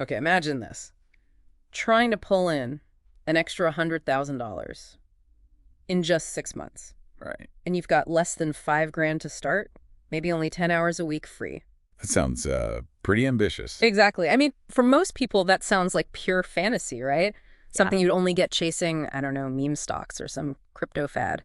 Okay, imagine this. Trying to pull in an extra $100,000 in just 6 months. Right. And you've got less than 5 grand to start, maybe only 10 hours a week free. That sounds pretty ambitious. Exactly. I mean, for most people, that sounds like pure fantasy, right? Something you'd only get chasing, I don't know, meme stocks or some crypto fad.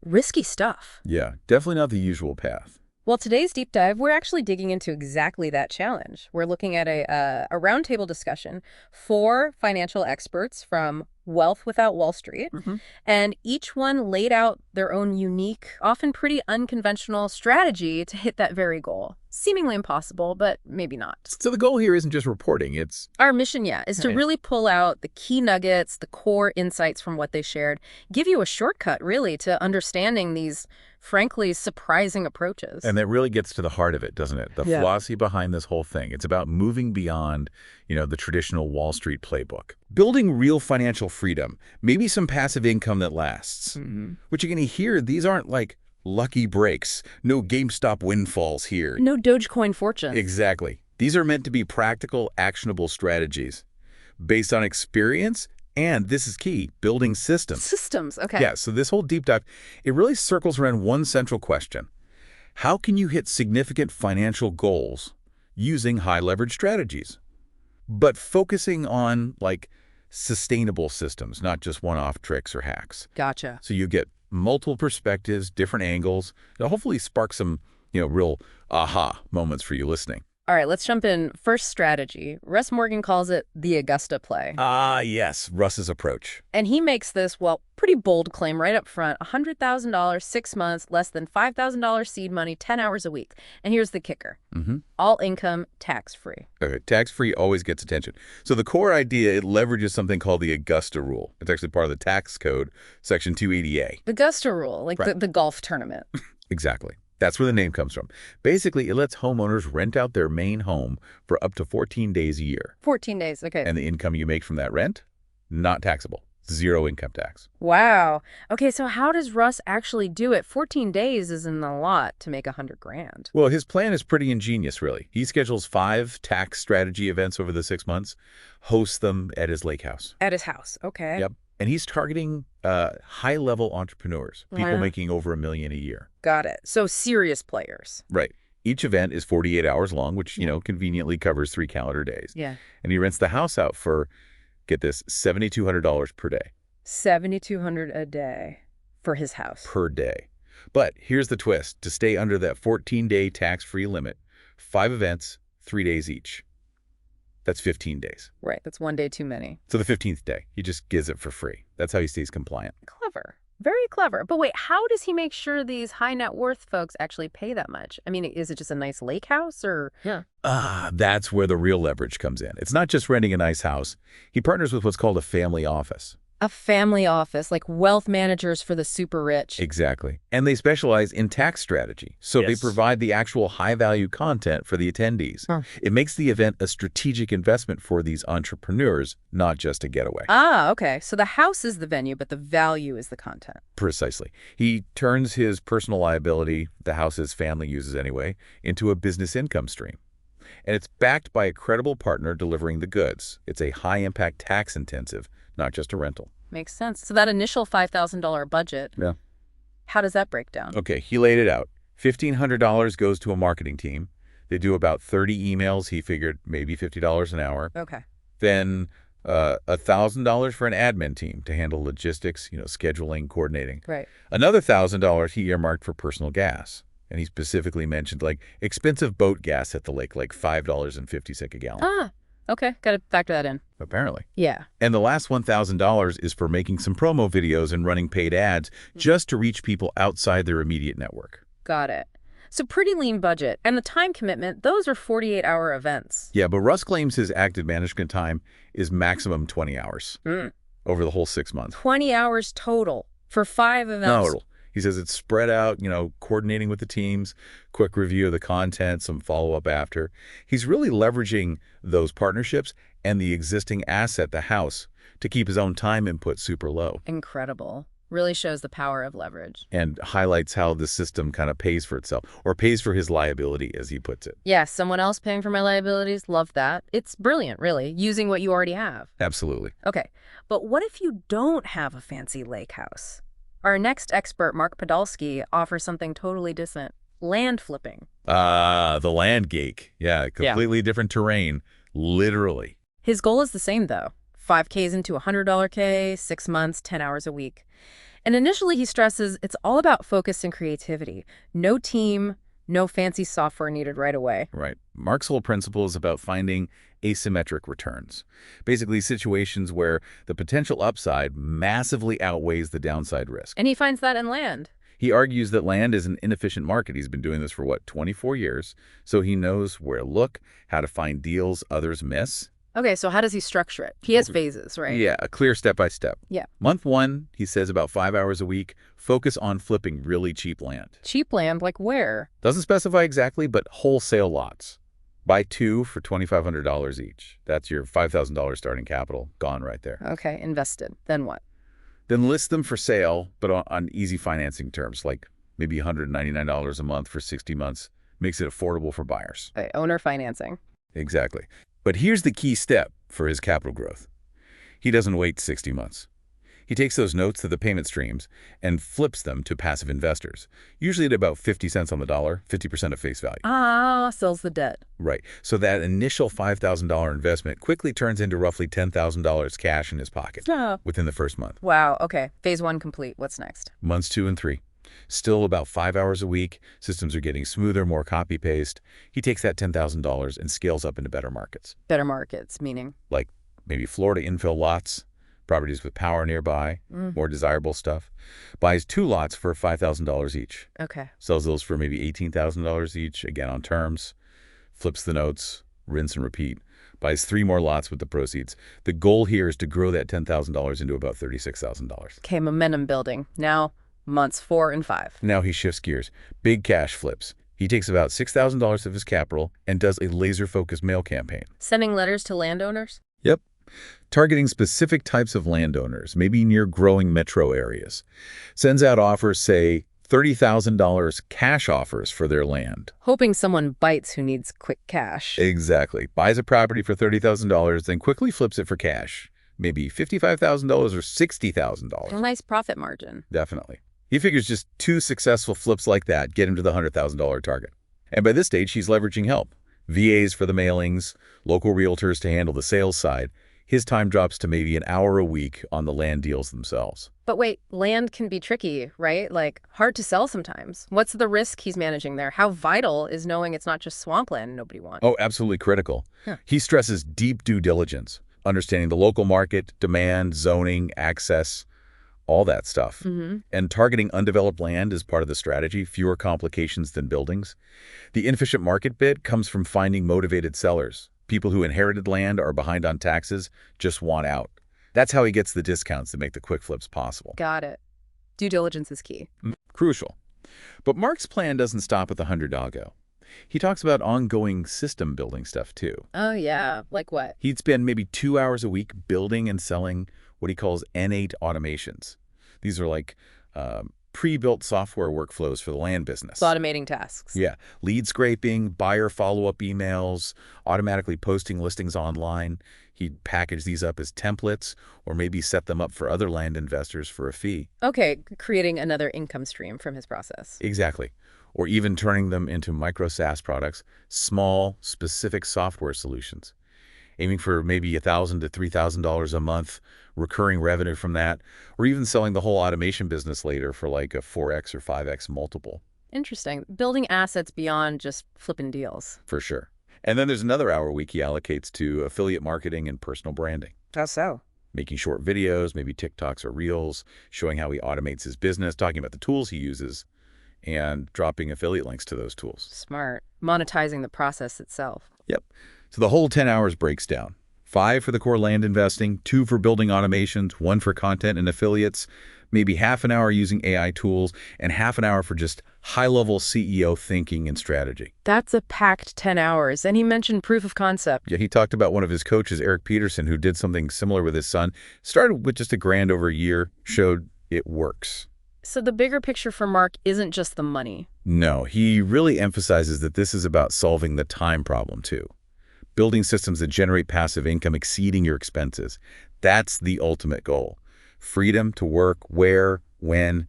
Risky stuff. Yeah, definitely not the usual path. Well, today's deep dive, we're actually digging into exactly that challenge. We're looking at a roundtable discussion for financial experts from Wealth Without Wall Street, and each one laid out their own unique, often pretty unconventional strategy to hit that very goal. Seemingly impossible, but maybe not. So the goal here isn't just reporting, it's... Our mission, is to really pull out the key nuggets, the core insights from what they shared, give you a shortcut, really, to understanding these, frankly, surprising approaches. And that really gets to the heart of it, doesn't it? The philosophy behind this whole thing. It's about moving beyond, the traditional Wall Street playbook. Building real financial freedom, maybe some passive income that lasts. Which you're going to hear, these aren't like lucky breaks. No GameStop windfalls here. No Dogecoin fortunes. Exactly. These are meant to be practical, actionable strategies based on experience and, this is key, building systems. Systems, okay. Yeah, so this whole deep dive, it really circles around one central question. How can you hit significant financial goals using high-leverage strategies? But focusing on, sustainable systems, not just one-off tricks or hacks. Gotcha. So you get multiple perspectives, different angles. It'll hopefully spark some, real aha moments for you listening. All right, let's jump in. First strategy. Russ Morgan calls it the Augusta play. Ah, yes, Russ's approach. And he makes this, pretty bold claim right up front. $100,000, 6 months, less than $5,000 seed money, 10 hours a week. And here's the kicker. All income tax-free. Okay, tax-free always gets attention. So the core idea, it leverages something called the Augusta Rule. It's actually part of the tax code, Section 280A. The Augusta Rule, Right. the golf tournament. Exactly. That's where the name comes from. Basically, it lets homeowners rent out their main home for up to 14 days a year. 14 days, okay. And the income you make from that rent, not taxable. Zero income tax. Wow. Okay, so how does Russ actually do it? 14 days isn't a lot to make 100 grand. Well, his plan is pretty ingenious, really. He schedules 5 tax strategy events over the 6 months, hosts them at his lake house. At his house, okay. Yep. And he's targeting high-level entrepreneurs, people making over $1 million a year. Got it. So serious players. Right. Each event is 48 hours long, which, conveniently covers 3 calendar days. Yeah. And he rents the house out for, get this, $7,200 per day. $7,200 a day for his house. Per day. But here's the twist. To stay under that 14-day tax-free limit, 5 events, 3 days each. That's 15 days. Right. That's 1 day too many. So the 15th day, he just gives it for free. That's how he stays compliant. Clever. Very clever. But wait, how does he make sure these high net worth folks actually pay that much? I mean, is it just a nice lake house or? Yeah. That's where the real leverage comes in. It's not just renting a nice house. He partners with what's called a family office. A family office, like wealth managers for the super rich. Exactly. And they specialize in tax strategy. So they provide the actual high-value content for the attendees. It makes the event a strategic investment for these entrepreneurs, not just a getaway. Ah, okay. So the house is the venue, but the value is the content. Precisely. He turns his personal liability, the house his family uses anyway, into a business income stream. And it's backed by a credible partner delivering the goods. It's a high-impact tax-intensive, not just a rental. Makes sense. So that initial $5,000 budget, how does that break down? Okay, he laid it out. $1,500 goes to a marketing team. They do about 30 emails. He figured maybe $50 an hour. Okay. Then $1,000 for an admin team to handle logistics, scheduling, coordinating. Right. Another $1,000 he earmarked for personal gas. And he specifically mentioned expensive boat gas at the lake, like $5.50 a gallon. Ah, okay. Got to factor that in. Apparently. Yeah. And the last $1,000 is for making some promo videos and running paid ads just to reach people outside their immediate network. Got it. So pretty lean budget. And the time commitment, those are 48-hour events. Yeah, but Russ claims his active management time is maximum 20 hours over the whole 6 months. 20 hours total for 5 events. Total. He says it's spread out, coordinating with the teams, quick review of the content, some follow-up after. He's really leveraging those partnerships and the existing asset, the house, to keep his own time input super low. Incredible. Really shows the power of leverage. And highlights how the system kind of pays for itself, or pays for his liability, as he puts it. Yeah, someone else paying for my liabilities. Love that. It's brilliant, really, using what you already have. Absolutely. Okay, but what if you don't have a fancy lake house? Our next expert, Mark Podolsky, offers something totally different. Land flipping. The land geek. Yeah, completely different terrain, literally. His goal is the same, though. 5Ks into a $100 K, 6 months, 10 hours a week. And initially, he stresses it's all about focus and creativity. No team, no fancy software needed right away. Right. Mark's whole principle is about finding asymmetric returns. Basically, situations where the potential upside massively outweighs the downside risk. And he finds that in land. He argues that land is an inefficient market. He's been doing this for, 24 years? So he knows where to look, how to find deals others miss. Okay, so how does he structure it? He has phases, right? Yeah, a clear step-by-step. Yeah. Month 1, he says about 5 hours a week, focus on flipping really cheap land. Cheap land, like where? Doesn't specify exactly, but wholesale lots. Buy 2 for $2,500 each. That's your $5,000 starting capital, gone right there. Okay, invested. Then what? Then list them for sale, but on easy financing terms, like maybe $199 a month for 60 months. Makes it affordable for buyers. Okay, owner financing. Exactly. But here's the key step for his capital growth. He doesn't wait 60 months. He takes those notes to the payment streams and flips them to passive investors, usually at about 50 cents on the dollar, 50% of face value. Ah, sells the debt. Right. So that initial $5,000 investment quickly turns into roughly $10,000 cash in his pocket within the first month. Wow, okay. Phase 1 complete. What's next? Months 2 and 3. Still about 5 hours a week. Systems are getting smoother, more copy-paste. He takes that $10,000 and scales up into better markets. Better markets, meaning? Like maybe Florida infill lots, properties with power nearby, more desirable stuff. Buys 2 lots for $5,000 each. Okay. Sells those for maybe $18,000 each, again on terms. Flips the notes, rinse and repeat. Buys 3 more lots with the proceeds. The goal here is to grow that $10,000 into about $36,000. Okay, momentum building. Now, months 4 and 5. Now he shifts gears. Big cash flips. He takes about $6,000 of his capital and does a laser-focused mail campaign. Sending letters to landowners? Yep. Targeting specific types of landowners, maybe near growing metro areas. Sends out offers, say, $30,000 cash offers for their land. Hoping someone bites who needs quick cash. Exactly. Buys a property for $30,000, then quickly flips it for cash. Maybe $55,000 or $60,000. A nice profit margin. Definitely. He figures just 2 successful flips like that get him to the $100,000 target. And by this stage, he's leveraging help. VAs for the mailings, local realtors to handle the sales side. His time drops to maybe an hour a week on the land deals themselves. But wait, land can be tricky, right? Like, hard to sell sometimes. What's the risk he's managing there? How vital is knowing it's not just swampland nobody wants? Oh, absolutely critical. He stresses deep due diligence, understanding the local market, demand, zoning, access, all that stuff. And targeting undeveloped land is part of the strategy, fewer complications than buildings. The inefficient market bit comes from finding motivated sellers. People who inherited land, are behind on taxes, just want out. That's how he gets the discounts that make the quick flips possible. Got it. Due diligence is key. Crucial. But Mark's plan doesn't stop at the $100. He talks about ongoing system building stuff too. Oh yeah, like what? He'd spend maybe 2 hours a week building and selling what he calls N8 automations. These are like pre-built software workflows for the land business. Automating tasks. Yeah. Lead scraping, buyer follow-up emails, automatically posting listings online. He'd package these up as templates or maybe set them up for other land investors for a fee. Okay, creating another income stream from his process. Exactly. Or even turning them into micro SaaS products, small, specific software solutions. Aiming for maybe $1,000 to $3,000 a month, recurring revenue from that, or even selling the whole automation business later for like a 4x or 5x multiple. Interesting. Building assets beyond just flipping deals. For sure. And then there's another hour a week he allocates to affiliate marketing and personal branding. How so? Making short videos, maybe TikToks or Reels, showing how he automates his business, talking about the tools he uses, and dropping affiliate links to those tools. Smart. Monetizing the process itself. Yep. So the whole 10 hours breaks down. 5 for the core land investing, 2 for building automations, 1 for content and affiliates, maybe half an hour using AI tools, and half an hour for just high-level CEO thinking and strategy. That's a packed 10 hours. And he mentioned proof of concept. Yeah, he talked about one of his coaches, Eric Peterson, who did something similar with his son. Started with just $1,000 over a year, showed It works. So the bigger picture for Mark isn't just the money. No, he really emphasizes that this is about solving the time problem, too. Building systems that generate passive income exceeding your expenses. That's the ultimate goal. Freedom to work where, when,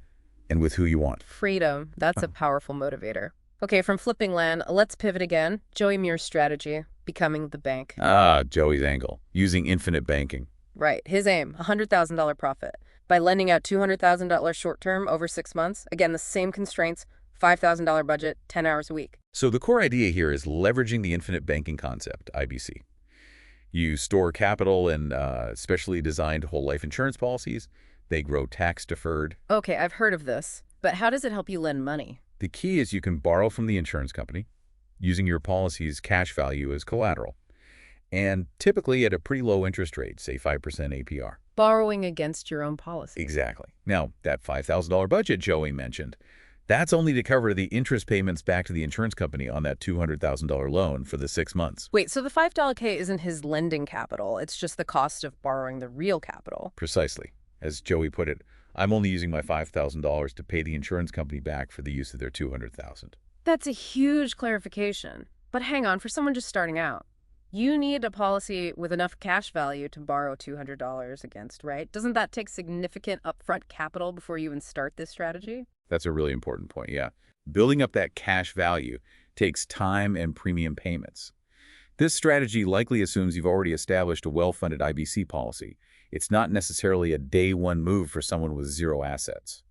and with who you want. Freedom. That's a powerful motivator. Okay, from flipping land, let's pivot again. Joey Muir's strategy, becoming the bank. Ah, Joey's angle, using infinite banking. Right. His aim, $100,000 profit. By lending out $200,000 short-term over 6 months, again, the same constraints, $5,000 budget, 10 hours a week. So the core idea here is leveraging the infinite banking concept, IBC. You store capital in specially designed whole life insurance policies. They grow tax-deferred. Okay, I've heard of this. But how does it help you lend money? The key is you can borrow from the insurance company using your policy's cash value as collateral, and typically at a pretty low interest rate, say 5% APR. Borrowing against your own policy. Exactly. Now, that $5,000 budget Joey mentioned, that's only to cover the interest payments back to the insurance company on that $200,000 loan for the 6 months. Wait, so the $5K isn't his lending capital. It's just the cost of borrowing the real capital. Precisely. As Joey put it, I'm only using my $5,000 to pay the insurance company back for the use of their $200,000. That's a huge clarification. But hang on, for someone just starting out, you need a policy with enough cash value to borrow $200 against, right? Doesn't that take significant upfront capital before you even start this strategy? That's a really important point, yeah. Building up that cash value takes time and premium payments. This strategy likely assumes you've already established a well-funded IBC policy. It's not necessarily a day-one move for someone with zero assets.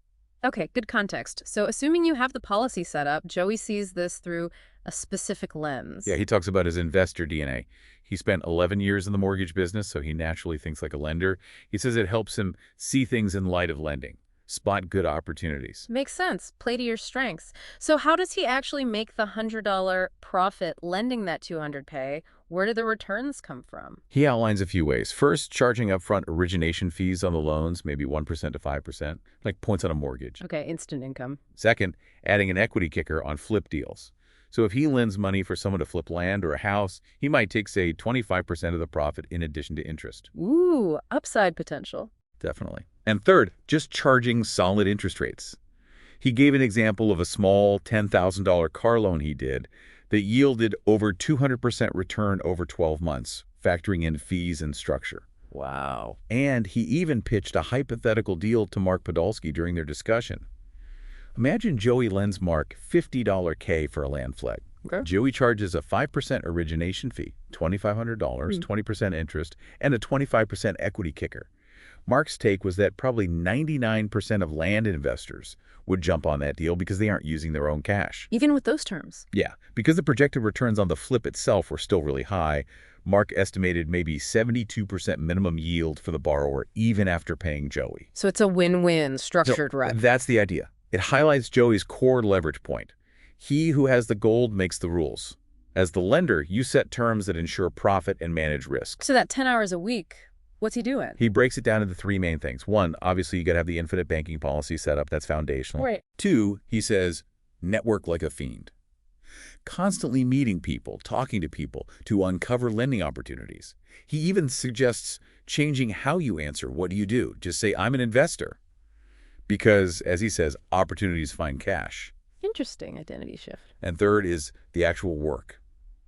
Okay, good context. So assuming you have the policy set up, Joey sees this through a specific lens. Yeah, he talks about his investor DNA. He spent 11 years in the mortgage business, so he naturally thinks like a lender. He says it helps him see things in light of lending, spot good opportunities. Makes sense. Play to your strengths. So how does he actually make the $100 profit lending that $200K? Where do the returns come from? He outlines a few ways. First, charging upfront origination fees on the loans, maybe 1% to 5%, like points on a mortgage. Okay, instant income. Second, adding an equity kicker on flip deals. So if he lends money for someone to flip land or a house, he might take, say, 25% of the profit in addition to interest. Ooh, upside potential. Definitely. And third, just charging solid interest rates. He gave an example of a small $10,000 car loan he did that yielded over 200% return over 12 months, factoring in fees and structure. Wow. And he even pitched a hypothetical deal to Mark Podolsky during their discussion. Imagine Joey lends Mark $50K for a land flip. Okay. Joey charges a 5% origination fee, $2,500, 20% interest, and a 25% equity kicker. Mark's take was that probably 99% of land investors would jump on that deal because they aren't using their own cash. Even with those terms? Yeah, because the projected returns on the flip itself were still really high. Mark estimated maybe 72% minimum yield for the borrower even after paying Joey. So it's a win-win structured rep. That's the idea. It highlights Joey's core leverage point. He who has the gold makes the rules. As the lender, you set terms that ensure profit and manage risk. So that 10 hours a week, what's he doing? He breaks it down into three main things. One, obviously, you got to have the infinite banking policy set up. That's foundational. Right. Two, he says, network like a fiend. Constantly meeting people, talking to people to uncover lending opportunities. He even suggests changing how you answer. What do you do? Just say, I'm an investor. Because, as he says, opportunities find cash. Interesting identity shift. And third is the actual work,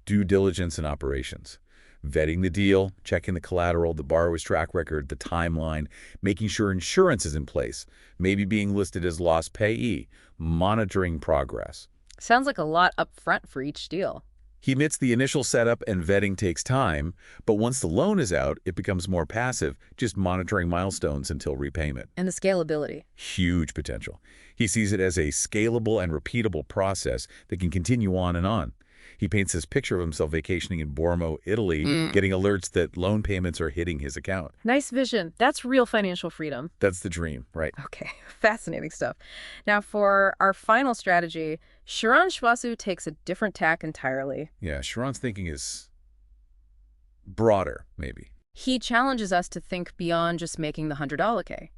due diligence and operations. Vetting the deal, checking the collateral, the borrower's track record, the timeline, making sure insurance is in place, maybe being listed as lost payee, monitoring progress. Sounds like a lot up front for each deal. He admits the initial setup and vetting takes time, but once the loan is out, it becomes more passive, just monitoring milestones until repayment. And the scalability. Huge potential. He sees it as a scalable and repeatable process that can continue on and on. He paints this picture of himself vacationing in Bormo, Italy, getting alerts that loan payments are hitting his account. Nice vision. That's real financial freedom. That's the dream, right? Okay, fascinating stuff. Now, for our final strategy, Sharran Schwasu takes a different tack entirely. Yeah, Sharran's thinking is broader, maybe. He challenges us to think beyond just making the $100K.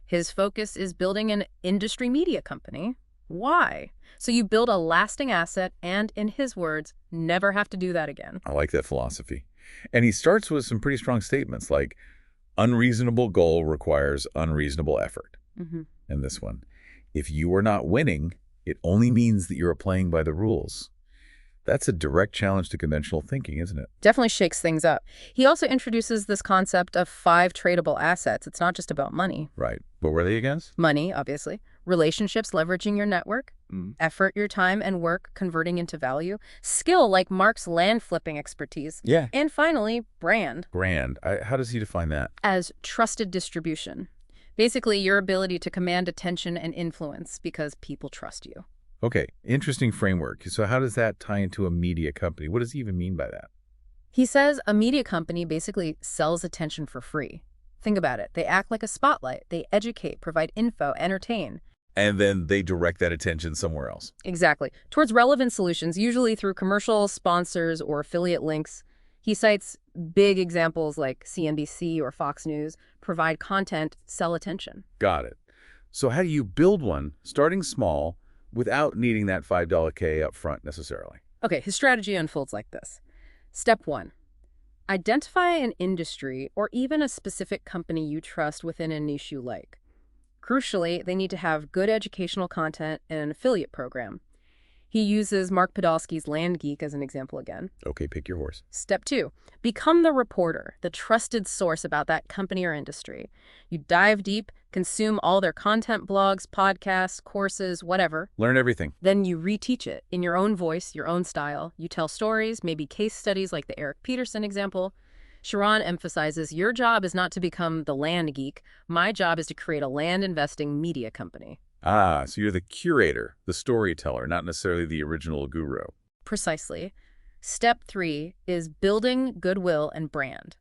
His focus is building an industry media company. Why? So you build a lasting asset and, in his words, never have to do that again. I like that philosophy. And he starts with some pretty strong statements like, unreasonable goal requires unreasonable effort. Mm-hmm. And this one, if you are not winning, it only means that you are playing by the rules. That's a direct challenge to conventional thinking, isn't it? Definitely shakes things up. He also introduces this concept of 5 tradable assets. It's not just about money. Right. What were they against? Money, obviously. Relationships, leveraging your network. Effort, your time and work, converting into value. Skill, like Mark's land flipping expertise. Yeah. And finally, brand. Brand. How does he define that? As trusted distribution. Basically, your ability to command attention and influence because people trust you. Okay, interesting framework. So how does that tie into a media company? What does he even mean by that? He says a media company basically sells attention for free. Think about it. They act like a spotlight. They educate, provide info, entertain. And then they direct that attention somewhere else. Exactly. Towards relevant solutions, usually through commercials, sponsors, or affiliate links. He cites big examples like CNBC or Fox News, provide content, sell attention. Got it. So how do you build one, starting small, without needing that $5K up front necessarily? Okay, his strategy unfolds like this. Step 1. Identify an industry or even a specific company you trust within a niche you like. Crucially, they need to have good educational content and an affiliate program. He uses Mark Podolsky's Land Geek as an example again. Okay, pick your horse. Step 2. Become the reporter, the trusted source about that company or industry. You dive deep, consume all their content, blogs, podcasts, courses, whatever. Learn everything. Then you reteach it in your own voice, your own style. You tell stories, maybe case studies like the Eric Peterson example. Sharon emphasizes, your job is not to become the land geek. My job is to create a land investing media company. Ah, so you're the curator, the storyteller, not necessarily the original guru. Precisely. Step 3 is building goodwill and brand.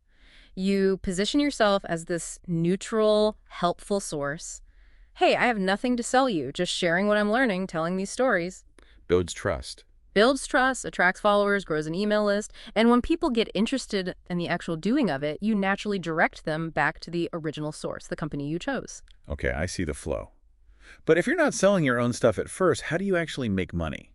You position yourself as this neutral, helpful source. Hey, I have nothing to sell you, just sharing what I'm learning, telling these stories. Builds trust. Builds trust, attracts followers, grows an email list, and when people get interested in the actual doing of it, you naturally direct them back to the original source, the company you chose. Okay, I see the flow. But if you're not selling your own stuff at first, how do you actually make money?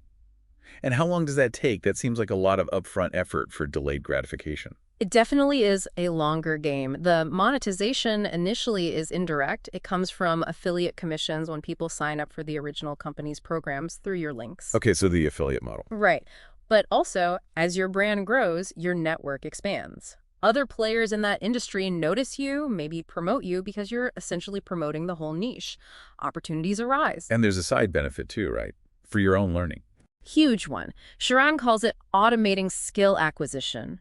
And how long does that take? That seems like a lot of upfront effort for delayed gratification. It definitely is a longer game. The monetization initially is indirect. It comes from affiliate commissions when people sign up for the original company's programs through your links. Okay, so the affiliate model. Right. But also, as your brand grows, your network expands. Other players in that industry notice you, maybe promote you, because you're essentially promoting the whole niche. Opportunities arise. And there's a side benefit too, right? For your own learning. Huge one. Sharon calls it automating skill acquisition.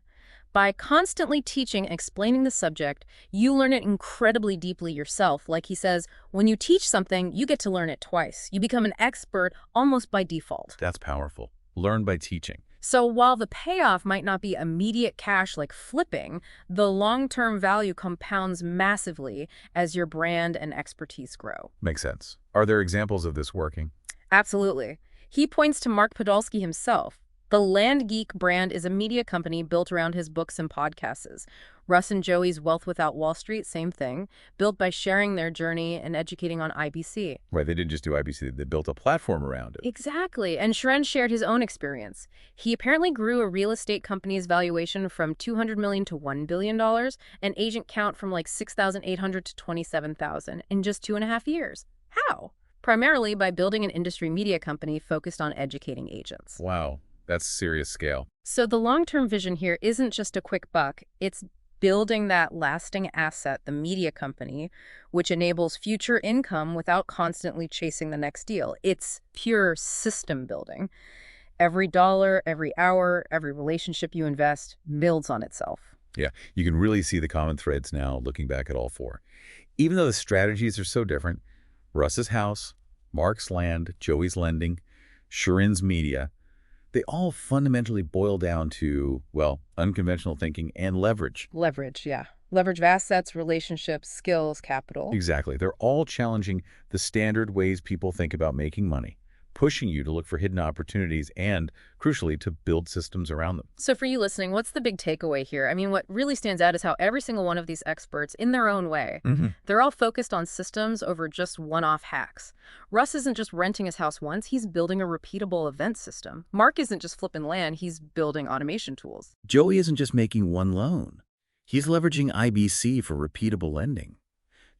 By constantly teaching and explaining the subject, you learn it incredibly deeply yourself. Like he says, when you teach something, you get to learn it twice. You become an expert almost by default. That's powerful. Learn by teaching. So while the payoff might not be immediate cash like flipping, the long-term value compounds massively as your brand and expertise grow. Makes sense. Are there examples of this working? Absolutely. He points to Mark Podolsky himself. The Land Geek brand is a media company built around his books and podcasts. Russ and Joey's Wealth Without Wall Street, same thing, built by sharing their journey and educating on IBC. Right, they didn't just do IBC, they built a platform around it. Exactly, and Sharon shared his own experience. He apparently grew a real estate company's valuation from $200 million to $1 billion, and agent count from like 6,800 to 27,000 in just 2.5 years. How? Primarily by building an industry media company focused on educating agents. Wow, that's serious scale. So the long-term vision here isn't just a quick buck, it's building that lasting asset, the media company, which enables future income without constantly chasing the next deal. It's pure system building. Every dollar, every hour, every relationship you invest builds on itself. Yeah, you can really see the common threads now looking back at all four. Even though the strategies are so different, Russ's house, Mark's land, Joey's lending, Sharon's media, they all fundamentally boil down to, well, unconventional thinking and leverage. Leverage, yeah. Leverage of assets, relationships, skills, capital. Exactly. They're all challenging the standard ways people think about making money, pushing you to look for hidden opportunities and, crucially, to build systems around them. So for you listening, what's the big takeaway here? I mean, what really stands out is how every single one of these experts, in their own way, they're all focused on systems over just one-off hacks. Russ isn't just renting his house once, he's building a repeatable event system. Mark isn't just flipping land, he's building automation tools. Joey isn't just making one loan. He's leveraging IBC for repeatable lending.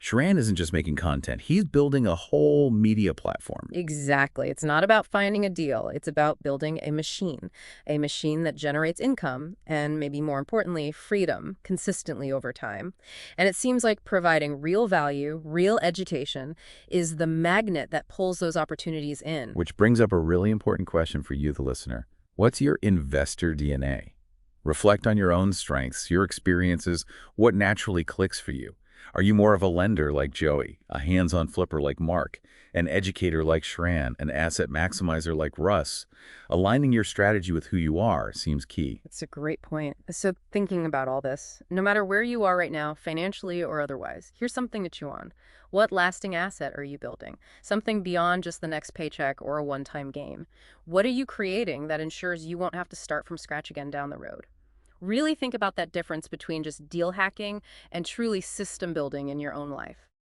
Sharan isn't just making content. He's building a whole media platform. Exactly. It's not about finding a deal. It's about building a machine that generates income and, maybe more importantly, freedom consistently over time. And it seems like providing real value, real education is the magnet that pulls those opportunities in. Which brings up a really important question for you, the listener. What's your investor DNA? Reflect on your own strengths, your experiences, what naturally clicks for you. Are you more of a lender like Joey, a hands-on flipper like Mark, an educator like Sharan, an asset maximizer like Russ? Aligning your strategy with who you are seems key. That's a great point. So thinking about all this, no matter where you are right now, financially or otherwise, here's something to chew on. What lasting asset are you building? Something beyond just the next paycheck or a one-time gain. What are you creating that ensures you won't have to start from scratch again down the road? Really think about that difference between just deal hacking and truly system building in your own life.